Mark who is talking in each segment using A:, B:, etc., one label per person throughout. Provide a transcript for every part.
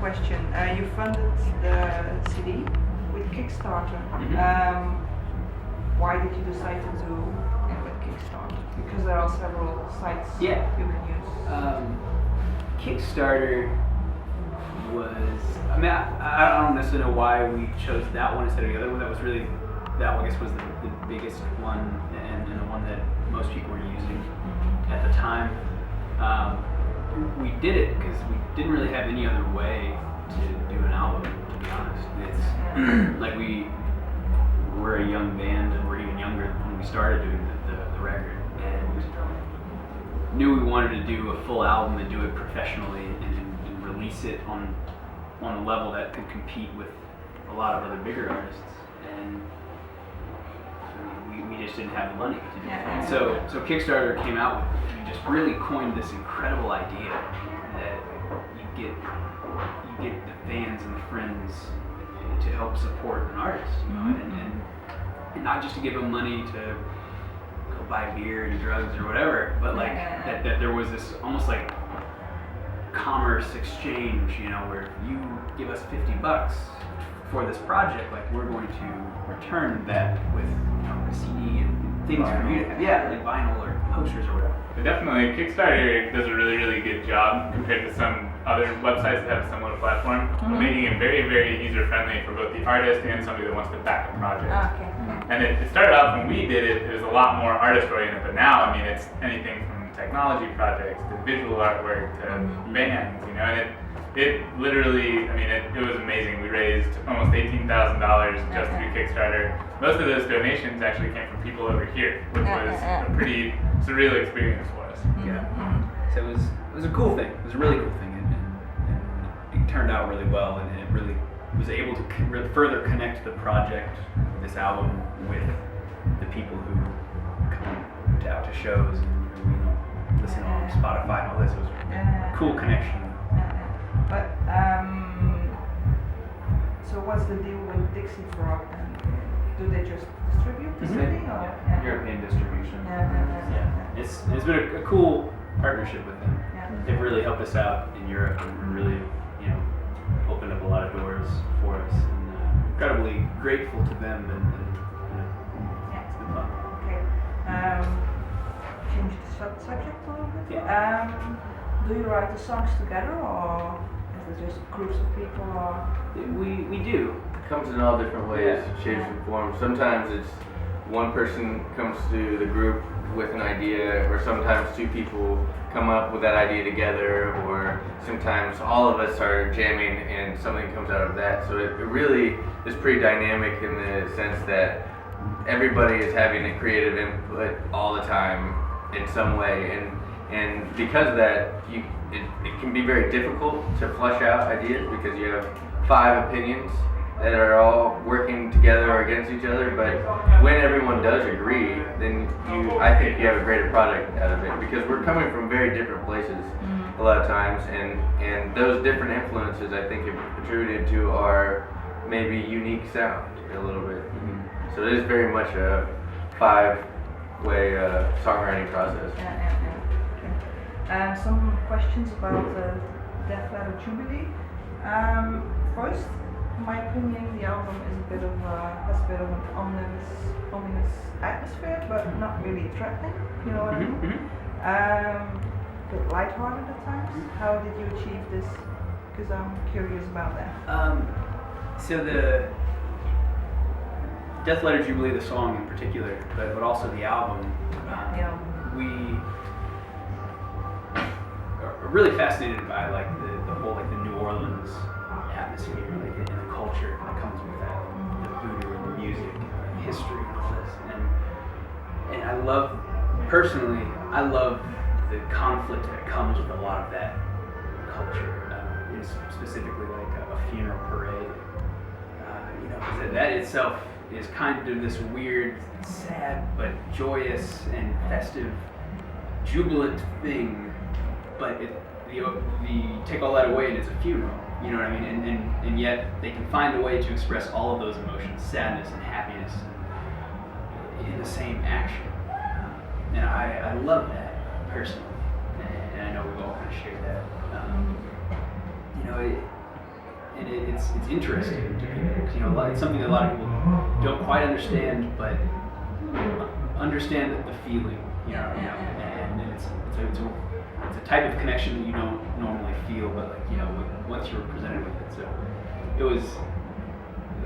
A: question. You funded the CD with Kickstarter. Why did you decide to do it with Kickstarter? Because there are several sites you can use.
B: Kickstarter was, I don't necessarily know why we chose that one instead of the other one. That was really, that I guess was the biggest one and the one that most people were using at the time. We did it because we didn't really have any other way to do an album, to be honest. It's like we're a young band and we're even younger when we started doing the record, and knew we wanted to do a full album and do it professionally and release it on a level that could compete with a lot of other bigger artists. And we just didn't have the money to do that. So Kickstarter came out with, we just really coined this incredible idea that you get the fans and the friends to help support an artist, you know, and not just to give them money to go buy beer and drugs or whatever, but like that there was this almost like commerce exchange, you know, where you give us $50 for this project, like we're going to return that with, you know, a CD and things for you to have, like vinyl or posters or whatever.
C: But definitely, Kickstarter does a really, really good job compared to some other websites that have a similar platform, making it very, very user-friendly for both the artist and somebody that wants to back a project. And it started out when we did it, it was a lot more artist-oriented, but now, I mean, it's anything from technology projects to visual artwork to bands, you know, and it literally, I mean, it was amazing. We raised almost $18,000 just through Kickstarter. Most of those donations actually came from people over here, which was a pretty surreal experience for us.
B: So it was a cool thing. It was a really cool thing, and it turned out really well, and it really was able to further connect the project, this album, with the people who come out to shows and you know, listen on Spotify and all this. It was a cool connection.
A: But so what's the deal with Dixie Frog? And do they just distribute the CD or
D: European distribution?
B: It's been a cool partnership with them. They've really helped us out in Europe and really, you know, opened up a lot of doors for us. And incredibly grateful to them, and you know, it's been fun.
A: Okay. Change the subject a little bit. Do you write the songs together, or is it just groups of people? Or
B: we do.
D: It comes in all different ways, shapes and forms. Sometimes it's one person comes to the group with an idea, or sometimes two people come up with that idea together, or sometimes all of us are jamming and something comes out of that. So it really is pretty dynamic in the sense that everybody is having a creative input all the time in some way, and because of that, it can be very difficult to flush out ideas because you have 5 opinions that are all working together or against each other. But when everyone does agree, then I think you have a greater product out of it, because we're coming from very different places a lot of times, and those different influences I think have contributed to our maybe unique sound a little bit. So it is very much a 5-way songwriting process.
A: Some questions about the Death Letter Jubilee. First, in my opinion, the album is has a bit of an ominous atmosphere, but not really threatening. You know what I mean? A bit lighthearted at times. How did you achieve this? Because I'm curious about that.
B: So the Death Letter Jubilee, the song in particular, but also the album, we are really fascinated by like the whole like the New Orleans atmosphere, like and the culture that comes with that, the voodoo and the music, and history and all this, and I love the conflict that comes with a lot of that culture. Specifically like a funeral parade, you know, because that itself is kind of this weird, sad but joyous and festive, jubilant thing. But you take all that away and it's a funeral. You know what I mean? And yet they can find a way to express all of those emotions, sadness and happiness, in the same action. And I love that personally, and I know we've all kind of shared that. You know, it's interesting to people. You know, it's something that a lot of people don't quite understand, but understand the feeling. You know, and it's a type of connection that you don't normally feel, but like, you know, once you're presented with it. So it was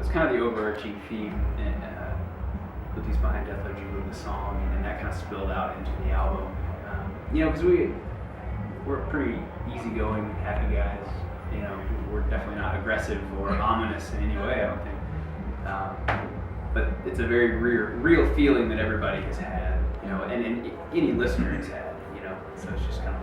B: kind of the overarching theme with these Behind Death Ledger with the song, and that kind of spilled out into the album. You know, because we're pretty easygoing, happy guys. You know, we're definitely not aggressive or ominous in any way, I don't think. But it's a very real feeling that everybody has had, you know, and any listener has had, you know. So it's just kind of